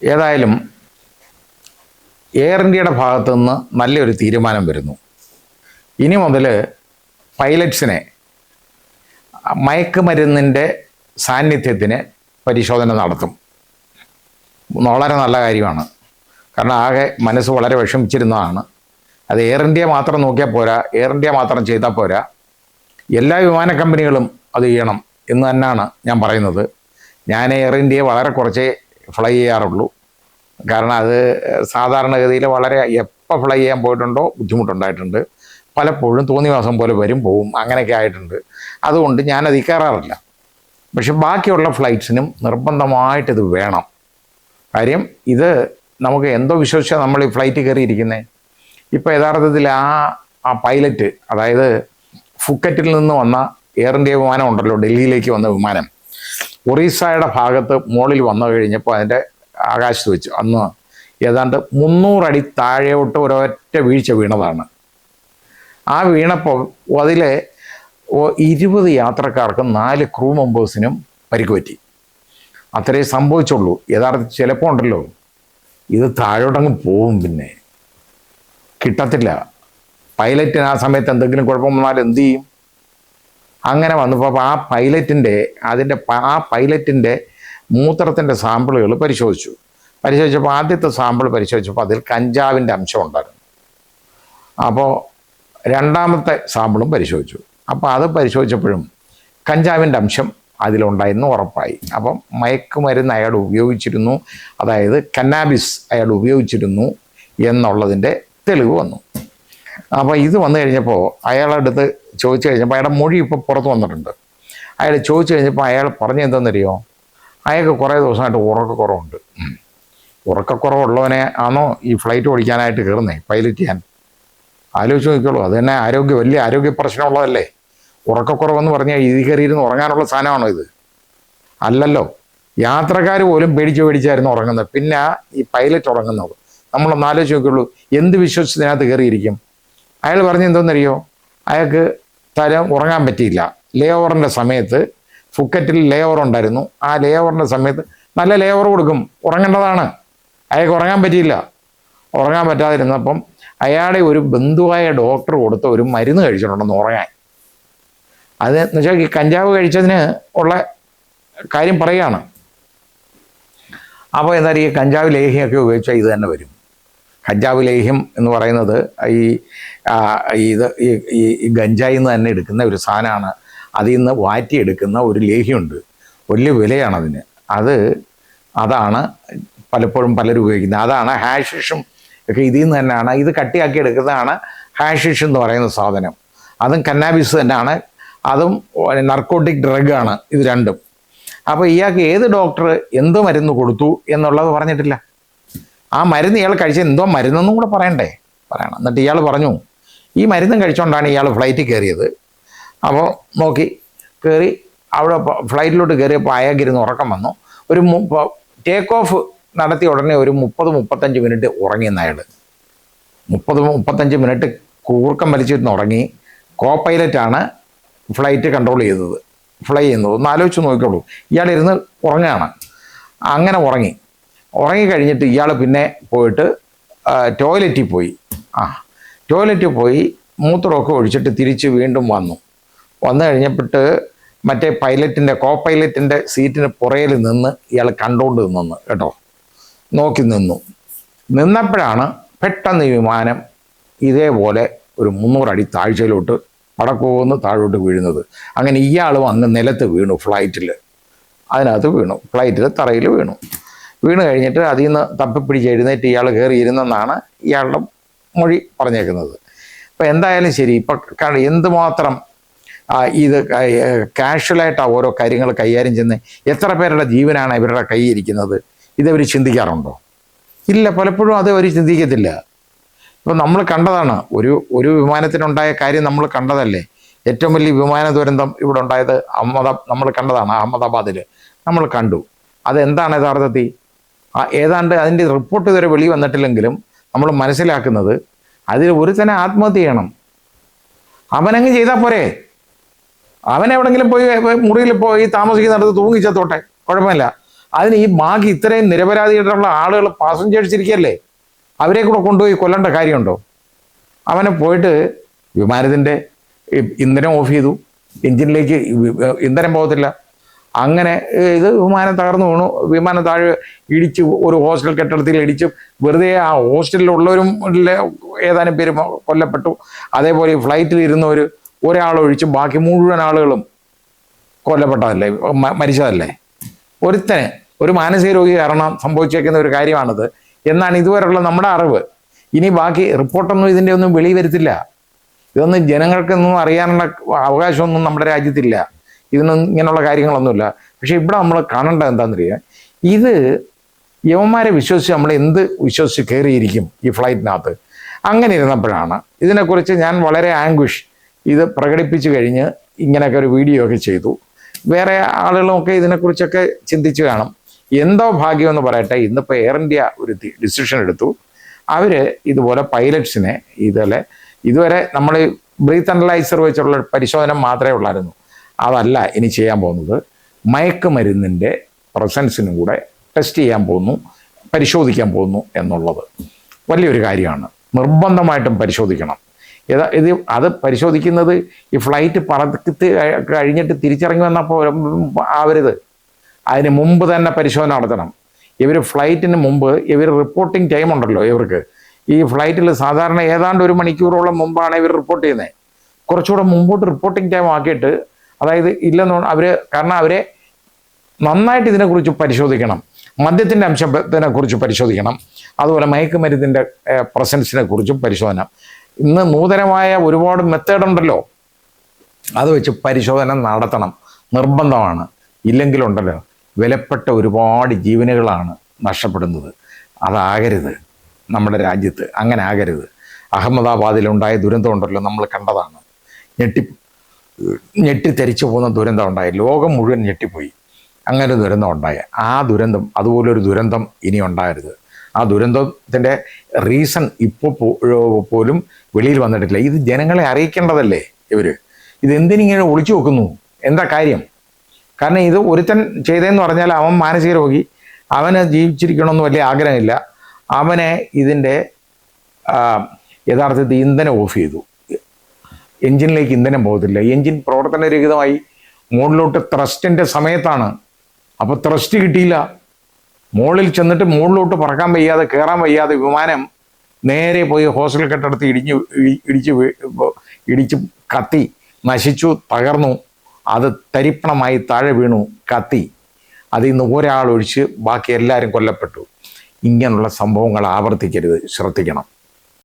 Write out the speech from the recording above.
ഏതായാലും എയർ ഇന്ത്യയുടെ ഭാഗത്തു നിന്ന് നല്ലൊരു തീരുമാനം വരുന്നു. ഇനി മുതൽ പൈലറ്റ്സിനെ മയക്കുമരുന്നിൻ്റെ സാന്നിധ്യത്തിന് പരിശോധന നടത്തും. വളരെ നല്ല കാര്യമാണ്. കാരണം ആകെ മനസ്സ് വളരെ വിഷമിച്ചിരുന്നതാണ്. അത് എയർ ഇന്ത്യ മാത്രം നോക്കിയാൽ പോരാ, എയർ ഇന്ത്യ മാത്രം ചെയ്താൽ പോരാ, എല്ലാ വിമാന കമ്പനികളും അത് ചെയ്യണം എന്ന് തന്നെയാണ് ഞാൻ പറയുന്നത്. ഞാൻ എയർ ഇന്ത്യയെ വളരെ കുറച്ചേ ഫ്ലൈ ചെയ്യാറുള്ളൂ. കാരണം അത് സാധാരണഗതിയിൽ വളരെ എപ്പോൾ ഫ്ലൈ ചെയ്യാൻ പോയിട്ടുണ്ടോ ബുദ്ധിമുട്ടുണ്ടായിട്ടുണ്ട്. പലപ്പോഴും തോന്നിവാസം പോലെ വരും പോവും, അങ്ങനെയൊക്കെ ആയിട്ടുണ്ട്. അതുകൊണ്ട് ഞാനത് കയറാറില്ല. പക്ഷെ ബാക്കിയുള്ള ഫ്ലൈറ്റ്സിനും നിർബന്ധമായിട്ടിത് വേണം. കാര്യം ഇത് നമുക്ക് എന്തോ വിശ്വസിച്ചാൽ നമ്മൾ ഈ ഫ്ലൈറ്റ് കയറിയിരിക്കുന്നത്. ഇപ്പോൾ യഥാർത്ഥത്തിൽ ആ പൈലറ്റ്, അതായത് ഫുക്കറ്റിൽ നിന്ന് വന്ന എയർ ഇന്ത്യ വിമാനം ഉണ്ടല്ലോ, ഡൽഹിയിലേക്ക് വന്ന വിമാനം, ഒറീസയുടെ ഭാഗത്ത് മുകളിൽ വന്നു കഴിഞ്ഞപ്പോൾ അതിൻ്റെ ആകാശത്ത് വെച്ച് അന്ന് ഏതാണ്ട് 300 അടി താഴെയോട്ട് ഒരൊറ്റ വീഴ്ച വീണതാണ്. ആ വീണപ്പോൾ അതിലെ 20 യാത്രക്കാർക്കും 4 ക്രൂ മെമ്പേഴ്സിനും പരിക്ക് പറ്റി. അത്രേ സംഭവിച്ചുള്ളൂ. യഥാർത്ഥത്തിൽ ചിലപ്പോൾ ഉണ്ടല്ലോ ഇത് താഴോട്ടങ്ങ് പോവും, പിന്നെ കിട്ടത്തില്ല. പൈലറ്റിന് ആ സമയത്ത് എന്തെങ്കിലും കുഴപ്പം വന്നാൽ എന്തു ചെയ്യും? അങ്ങനെ വന്നപ്പോൾ ആ പൈലറ്റിൻ്റെ മൂത്രത്തിൻ്റെ സാമ്പിളുകൾ പരിശോധിച്ചപ്പോൾ ആദ്യത്തെ സാമ്പിൾ പരിശോധിച്ചപ്പോൾ അതിൽ കഞ്ചാവിൻ്റെ അംശം ഉണ്ടായിരുന്നു. അപ്പോൾ രണ്ടാമത്തെ സാമ്പിളും പരിശോധിച്ചു. അപ്പോൾ അത് പരിശോധിച്ചപ്പോഴും കഞ്ചാവിൻ്റെ അംശം അതിലുണ്ടായിരുന്നു ഉറപ്പായി. അപ്പം മയക്കുമരുന്ന് അയാൾ ഉപയോഗിച്ചിരുന്നു, അതായത് കന്നാബിസ് അയാൾ ഉപയോഗിച്ചിരുന്നു എന്നുള്ളതിൻ്റെ തെളിവ് വന്നു. അപ്പോൾ ഇത് വന്നു കഴിഞ്ഞപ്പോൾ അയാളുടെ അടുത്ത് ചോദിച്ചു കഴിഞ്ഞപ്പോൾ അയാളുടെ മൊഴി ഇപ്പോൾ പുറത്ത് വന്നിട്ടുണ്ട്. അയാൾ ചോദിച്ചു കഴിഞ്ഞപ്പോൾ അയാൾ പറഞ്ഞെന്തെന്നറിയോ, അയാൾക്ക് കുറേ ദിവസമായിട്ട് ഉറക്കക്കുറവുണ്ട്. ഉറക്കക്കുറവുള്ളവനെ ആണോ ഈ ഫ്ലൈറ്റ് ഓടിക്കാനായിട്ട് കയറുന്നേ, പൈലറ്റ് ചെയ്യാൻ? ആലോചിച്ച് നോക്കിക്കോളൂ. അത് തന്നെ വലിയ ആരോഗ്യ പ്രശ്നമുള്ളതല്ലേ. ഉറക്കക്കുറവെന്ന് പറഞ്ഞാൽ ഇത് കയറിയിരുന്ന് ഉറങ്ങാനുള്ള സാധനമാണോ ഇത്? അല്ലല്ലോ. യാത്രക്കാർ പോലും പേടിച്ചായിരുന്നു ഉറങ്ങുന്നത്, പിന്നെ ഈ പൈലറ്റ് ഉറങ്ങുന്നത്. നമ്മളൊന്ന് ആലോചിച്ച് നോക്കിയുള്ളൂ, എന്ത് വിശ്വസിച്ചതിനകത്ത് കയറിയിരിക്കും? അയാൾ പറഞ്ഞെന്തോന്നറിയോ, അയാൾക്ക് ഉറങ്ങാൻ പറ്റിയില്ല. ലേ ഓവറിൻ്റെ സമയത്ത് ഫുക്കറ്റിൽ ലേ ഓവർ ഉണ്ടായിരുന്നു. ആ ലേ ഓവറിൻ്റെ സമയത്ത് നല്ല ലേ ഓവർ കൊടുക്കും, ഉറങ്ങേണ്ടതാണ്. അയാൾക്ക് ഉറങ്ങാൻ പറ്റിയില്ല. ഉറങ്ങാൻ പറ്റാതിരുന്നപ്പം അയാളെ ഒരു ബന്ധുവായ ഡോക്ടർ കൊടുത്ത ഒരു മരുന്ന് കഴിച്ചിട്ടുണ്ടെന്ന് ഉറങ്ങാൻ. അത് എന്ന് വെച്ചാൽ ഈ കഞ്ചാവ് കഴിച്ചതിന് ഉള്ള കാര്യം പറയുകയാണ്. അപ്പോൾ എന്തായാലും ഈ കഞ്ചാവ് ലേഹ്യമൊക്കെ ഉപയോഗിച്ചാൽ ഇത് തന്നെ വരും. കഞ്ചാവ് ലേഹ്യം എന്ന് പറയുന്നത് ഈ ഗഞ്ചായിൽ നിന്ന് തന്നെ എടുക്കുന്ന ഒരു സാധനമാണ്. അതിൽ നിന്ന് വാറ്റിയെടുക്കുന്ന ഒരു ലേഹ്യമുണ്ട്, വലിയ വിലയാണതിന്. അതാണ് പലപ്പോഴും പലരും ഉപയോഗിക്കുന്നത്. അതാണ് ഹാഷിഷും ഒക്കെ ഇതിൽ നിന്ന് തന്നെയാണ്. ഇത് കട്ടിയാക്കി എടുക്കുന്നതാണ് ഹാഷിഷ് എന്ന് പറയുന്ന സാധനം. അതും കന്നാബിസ് തന്നെയാണ്, അതും നർക്കോട്ടിക് ഡ്രഗാണ് ഇത് രണ്ടും. അപ്പോൾ ഇയാൾക്ക് ഏത് ഡോക്ടർ എന്ത് മരുന്ന് കൊടുത്തു എന്നുള്ളത് പറഞ്ഞിട്ടില്ല. ആ മരുന്ന് ഇയാൾ കഴിച്ച എന്തോ മരുന്നെന്നും കൂടെ പറയണം. എന്നിട്ട് ഇയാൾ പറഞ്ഞു ഈ മരുന്നും കഴിച്ചുകൊണ്ടാണ് ഇയാൾ ഫ്ലൈറ്റിൽ കയറിയത്. അപ്പോൾ നോക്കി കയറി അവിടെ ഫ്ലൈറ്റിലോട്ട് കയറിയപ്പോൾ അയാൾക്കിരുന്ന് ഉറക്കം വന്നു. ഒരു ടേക്ക് ഓഫ് നടത്തിയ ഉടനെ ഒരു 30-35 മിനിറ്റ് ഉറങ്ങിയെന്ന് അയാൾ. 30-35 മിനിറ്റ് കൂർക്കം വലിച്ചിരുന്ന് ഉറങ്ങി. കോ പൈലറ്റാണ് ഫ്ലൈറ്റ് കൺട്രോൾ ഫ്ലൈ ചെയ്യുന്നത്. ഒന്ന് ആലോചിച്ച് നോക്കിക്കോളൂ. ഇയാളിരുന്ന് ഉറങ്ങുകയാണ്. അങ്ങനെ ഉറങ്ങിക്കഴിഞ്ഞിട്ട് ഇയാൾ പിന്നെ പോയിട്ട് ടോയ്ലറ്റിൽ പോയി മൂത്രമൊക്കെ ഒഴിച്ചിട്ട് തിരിച്ച് വീണ്ടും വന്നു കഴിഞ്ഞപ്പോട്ട് മറ്റേ കോ പൈലറ്റിൻ്റെ സീറ്റിന് പുറയിൽ നിന്ന് ഇയാൾ കണ്ടുകൊണ്ട് കേട്ടോ, നോക്കി നിന്നപ്പോഴാണ് പെട്ടെന്ന് ഈ വിമാനം ഇതേപോലെ ഒരു 300 അടി താഴ്ചയിലോട്ട് വടക്കോന്ന് താഴോട്ട് വീഴുന്നത്. അങ്ങനെ ഇയാളും അങ്ങ് നിലത്ത് വീണു, അതിനകത്ത് വീണു, ഫ്ലൈറ്റിൽ തറയിൽ വീണ് കഴിഞ്ഞിട്ട് അതിൽ നിന്ന് തപ്പിപ്പിടിച്ച് എഴുന്നേറ്റ് ഇയാൾ കയറിയിരുന്നെന്നാണ് ഇയാളുടെ മൊഴി പറഞ്ഞേക്കുന്നത്. അപ്പോൾ എന്തായാലും ശരി, ഇപ്പം എന്തുമാത്രം ഇത് കാഷ്വലായിട്ടാണ് ഓരോ കാര്യങ്ങൾ കൈകാര്യം ചെയ്യുന്നത്. എത്ര പേരുടെ ജീവനാണ് ഇവരുടെ കയ്യിരിക്കുന്നത്? ഇതവർ ചിന്തിക്കാറുണ്ടോ? ഇല്ല, പലപ്പോഴും അത് അവർ ചിന്തിക്കത്തില്ല. ഇപ്പം നമ്മൾ കണ്ടതാണ്, ഒരു വിമാനത്തിനുണ്ടായ കാര്യം നമ്മൾ കണ്ടതല്ലേ. ഏറ്റവും വലിയ വിമാന ദുരന്തം ഇവിടെ ഉണ്ടായത് നമ്മൾ കണ്ടതാണ്, അഹമ്മദാബാദിൽ നമ്മൾ കണ്ടു. അതെന്താണ് യഥാർത്ഥത്തിൽ? ഏതാണ്ട് അതിൻ്റെ റിപ്പോർട്ട് ഇതുവരെ വെളി വന്നിട്ടില്ലെങ്കിലും നമ്മൾ മനസ്സിലാക്കുന്നത് അതിൽ ഒരുത്തനെ ആത്മഹത്യ ചെയ്യണം. അവനങ്ങ് ചെയ്താൽ പോരെ? അവൻ എവിടെങ്കിലും പോയി മുറിയിൽ പോയി താമസിക്കുന്നിടത്ത് തൂങ്ങിച്ചത്തോട്ടെ, കുഴപ്പമില്ല. അതിന് ഈ ബാക്കി ഇത്രയും നിരപരാധിയായിട്ടുള്ള ആളുകൾ പാസഞ്ചേഴ്സ് ഇരിക്കല്ലേ, അവരെ കൂടെ കൊണ്ടുപോയി കൊല്ലേണ്ട കാര്യമുണ്ടോ? അവനെ പോയിട്ട് വിമാനത്തിൻ്റെ ഇന്ധനം ഓഫ് ചെയ്തു, എഞ്ചിനിലേക്ക് ഇന്ധനം പോകത്തില്ല. അങ്ങനെ ഇത് വിമാനം തകർന്നു വീണു. വിമാനം താഴെ ഇടിച്ച് ഒരു ഹോസ്റ്റൽ കെട്ടിടത്തിൽ ഇടിച്ച് വെറുതെ ആ ഹോസ്റ്റലിലുള്ളവരും ഏതാനും പേര് കൊല്ലപ്പെട്ടു. അതേപോലെ ഈ ഫ്ലൈറ്റിൽ ഇരുന്നവർ ഒരാളൊഴിച്ച് ബാക്കി മുഴുവൻ ആളുകളും കൊല്ലപ്പെട്ടതല്ലേ, മരിച്ചതല്ലേ. ഒരുത്തന് ഒരു മാനസിക രോഗി കാരണം സംഭവിച്ചേക്കുന്ന ഒരു കാര്യമാണിത് എന്നാണ് ഇതുവരെയുള്ള നമ്മുടെ അറിവ്. ഇനി ബാക്കി റിപ്പോർട്ടൊന്നും ഇതിൻ്റെ ഒന്നും വെളി വരുത്തില്ല. ഇതൊന്നും ജനങ്ങൾക്കൊന്നും അറിയാനുള്ള അവകാശമൊന്നും നമ്മുടെ രാജ്യത്തില്ല. ഇതിനൊന്നും ഇങ്ങനെയുള്ള കാര്യങ്ങളൊന്നുമില്ല. പക്ഷെ ഇവിടെ നമ്മൾ കാണേണ്ടത് എന്താണെന്നറിയാം, ഇത് യവന്മാരെ വിശ്വസിച്ച് നമ്മൾ എന്ത് വിശ്വസിച്ച് കയറിയിരിക്കും ഈ ഫ്ലൈറ്റിനകത്ത്. അങ്ങനെ ഇരുന്നപ്പോഴാണ് ഇതിനെക്കുറിച്ച് ഞാൻ വളരെ ആംഗ്വിഷ് ഇത് പ്രകടിപ്പിച്ചു കഴിഞ്ഞ് ഇങ്ങനെയൊക്കെ ഒരു വീഡിയോ ഒക്കെ ചെയ്തു. വേറെ ആളുകളൊക്കെ ഇതിനെക്കുറിച്ചൊക്കെ ചിന്തിച്ച് കാണും. എന്തോ ഭാഗ്യമെന്ന് പറയട്ടെ, ഇന്നിപ്പോൾ എയർ ഇന്ത്യ ഒരു ഡിസിഷൻ എടുത്തു. അവർ ഇതുപോലെ പൈലറ്റ്സിനെ ഇതുവരെ നമ്മൾ ബ്രീത്ത് അനലൈസർ വെച്ചുള്ള പരിശോധന മാത്രമേ ഉള്ളായിരുന്നു. അതല്ല ഇനി ചെയ്യാൻ പോകുന്നത്, മയക്കുമരുന്നിൻ്റെ പ്രസൻസിനും കൂടെ ടെസ്റ്റ് ചെയ്യാൻ പോകുന്നു, പരിശോധിക്കാൻ പോകുന്നു എന്നുള്ളത് വലിയൊരു കാര്യമാണ്. നിർബന്ധമായിട്ടും പരിശോധിക്കണം. അത് പരിശോധിക്കുന്നത് ഈ ഫ്ലൈറ്റ് പറത്തി കഴിഞ്ഞിട്ട് തിരിച്ചിറങ്ങി വന്നപ്പോൾ ആവരുത്, അതിന് മുമ്പ് തന്നെ പരിശോധന നടത്തണം. ഇവർ ഫ്ലൈറ്റിന് മുമ്പ് റിപ്പോർട്ടിംഗ് ടൈം ഉണ്ടല്ലോ ഇവർക്ക്. ഈ ഫ്ലൈറ്റിൽ സാധാരണ ഏതാണ്ട് 1 മണിക്കൂറോളം മുമ്പാണ് ഇവർ റിപ്പോർട്ട് ചെയ്യുന്നത്. കുറച്ചുകൂടെ മുമ്പോട്ട് റിപ്പോർട്ടിംഗ് ടൈം ആക്കിയിട്ട്, അതായത് ഇല്ലെന്ന് കാരണം അവരെ നന്നായിട്ട് ഇതിനെക്കുറിച്ച് പരിശോധിക്കണം. മദ്യത്തിൻ്റെ അംശത്തിനെ കുറിച്ച് പരിശോധിക്കണം. അതുപോലെ മയക്കുമരുന്നിൻ്റെ പ്രസൻസിനെ കുറിച്ചും പരിശോധന. ഇന്ന് നൂതനമായ ഒരുപാട് മെത്തേഡുണ്ടല്ലോ, അത് വെച്ച് പരിശോധന നടത്തണം, നിർബന്ധമാണ്. ഇല്ലെങ്കിലുണ്ടല്ലോ വിലപ്പെട്ട ഒരുപാട് ജീവനുകളാണ് നഷ്ടപ്പെടുന്നത്. അതാകരുത് നമ്മുടെ രാജ്യത്ത്, അങ്ങനെ ആകരുത്. അഹമ്മദാബാദിലുണ്ടായ ദുരന്തം ഉണ്ടല്ലോ, നമ്മൾ കണ്ടതാണ്. ഞെട്ടിത്തെരിച്ചു പോകുന്ന ദുരന്തം ഉണ്ടായി, ലോകം മുഴുവൻ ഞെട്ടിപ്പോയി. അങ്ങനെ ദുരന്തം ഉണ്ടായി. ആ ദുരന്തം, അതുപോലൊരു ദുരന്തം ഇനി ഉണ്ടാകരുത്. ആ ദുരന്തത്തിൻ്റെ റീസൺ ഇപ്പോൾ പോലും വെളിയിൽ വന്നിട്ടില്ല. ഇത് ജനങ്ങളെ അറിയിക്കേണ്ടതല്ലേ ഇതെന്തിനിങ്ങനെ ഒളിച്ചു വെക്കുന്നു? എന്താ കാര്യം? കാരണം ഇത് ഒരുത്തൻ ചെയ്തതെന്ന് പറഞ്ഞാൽ അവൻ മാനസിക രോഗി, അവന് ജീവിച്ചിരിക്കണമെന്ന് വലിയ ആഗ്രഹമില്ല. അവനെ ഇതിൻ്റെ യഥാർത്ഥത്തിൽ ഇന്ധനം ഓഫ് ചെയ്തു. എൻജിനിലേക്ക് ഇന്ധനം പോകത്തില്ല. എൻജിൻ പ്രവർത്തനരഹിതമായി മുകളിലോട്ട് ത്രസ്റ്റിൻ്റെ സമയത്താണ്. അപ്പോൾ ത്രസ്റ്റ് കിട്ടിയില്ല. മുകളിൽ ചെന്നിട്ട് മുകളിലോട്ട് പറക്കാൻ വയ്യാതെ, കയറാൻ വയ്യാതെ വിമാനം നേരെ പോയി ഹോസ്റ്റൽ കെട്ടിടത്ത് ഇടിച്ച് കത്തി നശിച്ചു, തകർന്നു. അത് തരിപ്പണമായി താഴെ വീണു, കത്തി. അതിൽ നിന്ന് ഒരാളൊഴിച്ച് ബാക്കി എല്ലാവരും കൊല്ലപ്പെട്ടു. ഇങ്ങനെയുള്ള സംഭവങ്ങൾ ആവർത്തിക്കരുത്, ശ്രദ്ധിക്കണം.